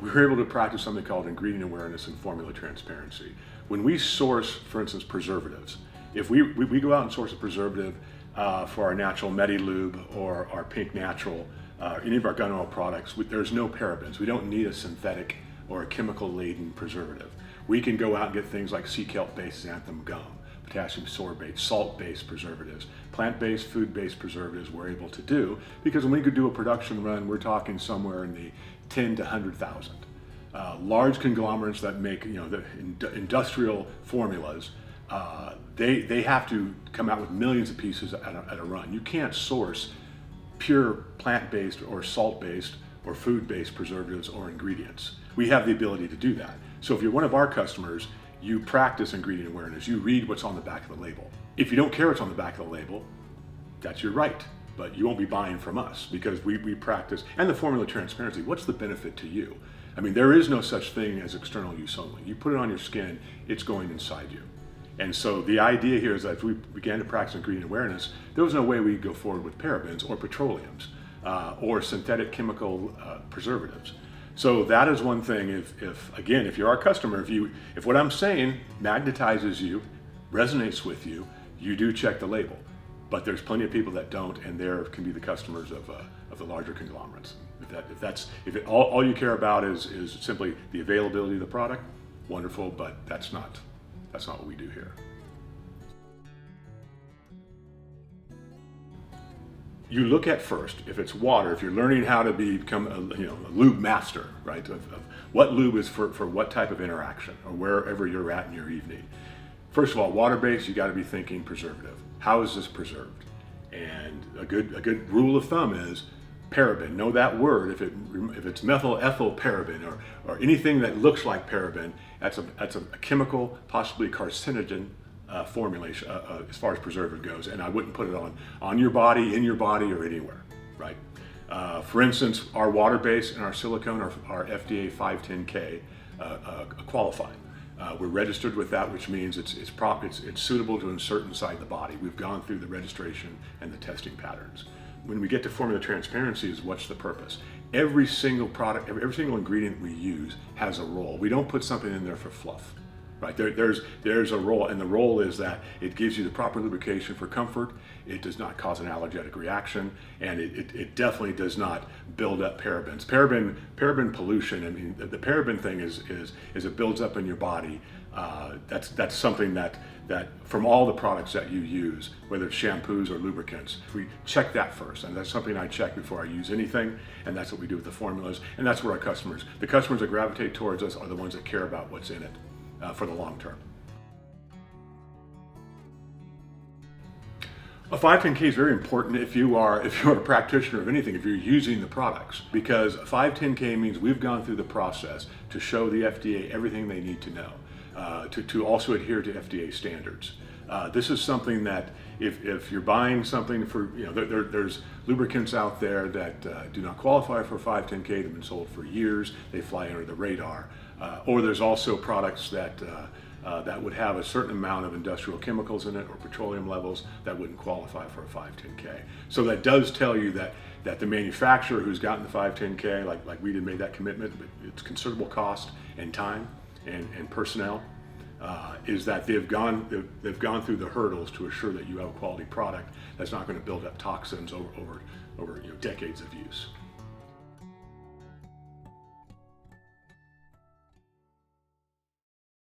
we're able to practice something called ingredient awareness and formula transparency. When we source, for instance, preservatives, if we go out and source a preservative for our natural Medilube or our Pink Natural, any of our gun oil products, there's no parabens. We don't need a synthetic or a chemical-laden preservative. We can go out and get things like sea kelp-based xanthan gum, potassium sorbate, salt-based preservatives, plant-based, food-based preservatives we're able to do, because when we could do a production run, we're talking somewhere in the 10 to 100,000. Large conglomerates that make the industrial formulas, they have to come out with millions of pieces at a run. You can't source pure plant-based or salt-based or food-based preservatives or ingredients. We have the ability to do that. So if you're one of our customers, you practice ingredient awareness. You read what's on the back of the label. If you don't care what's on the back of the label, that's your right, but you won't be buying from us because we practice. And the formula transparency, what's the benefit to you? I mean, there is no such thing as external use only. You put it on your skin, it's going inside you. And so the idea here is that if we began to practice ingredient awareness, there was no way we'd go forward with parabens or petroleums or synthetic chemical preservatives. So that is one thing. If you're our customer, if what I'm saying magnetizes you, resonates with you, you do check the label. But there's plenty of people that don't, and there can be the customers of the larger conglomerates. If all you care about is simply the availability of the product, wonderful. But that's not what we do here. You look at first, if it's water, if you're learning how to become a lube master, right? Of what lube is for what type of interaction or wherever you're at in your evening. First of all, water-based, you got to be thinking preservative. How is this preserved? And a good rule of thumb is paraben. Know that word. If it's methyl ethyl paraben or anything that looks like paraben, that's a chemical, possibly carcinogen formulation as far as preservative goes, and I wouldn't put it on your body, in your body, or anywhere, right? For instance, our water-based and our silicone are FDA 510K qualified. We're registered with that, which means it's suitable to insert inside the body. We've gone through the registration and the testing patterns. When we get to formula transparency, is what's the purpose? Every single product, every single ingredient we use has a role. We don't put something in there for fluff. Right, there's a role, and the role is that it gives you the proper lubrication for comfort. It does not cause an allergic reaction, and it definitely does not build up parabens. Paraben pollution. I mean, the paraben thing is it builds up in your body. That's something that from all the products that you use, whether it's shampoos or lubricants, we check that first, and that's something I check before I use anything, and that's what we do with the formulas, and that's where the customers that gravitate towards us are the ones that care about what's in it. For the long term. A 510K is very important if you are a practitioner of anything, if you're using the products, because a 510K means we've gone through the process to show the FDA everything they need to know, to also adhere to FDA standards. This is something that if you're buying something for, there's lubricants out there that do not qualify for 510K, they've been sold for years, they fly under the radar. Or there's also products that would have a certain amount of industrial chemicals in it or petroleum levels that wouldn't qualify for a 510K. So that does tell you that the manufacturer who's gotten the 510K, like we did, made that commitment, but it's considerable cost and time and personnel, is that they've gone through the hurdles to assure that you have a quality product that's not going to build up toxins over decades of use.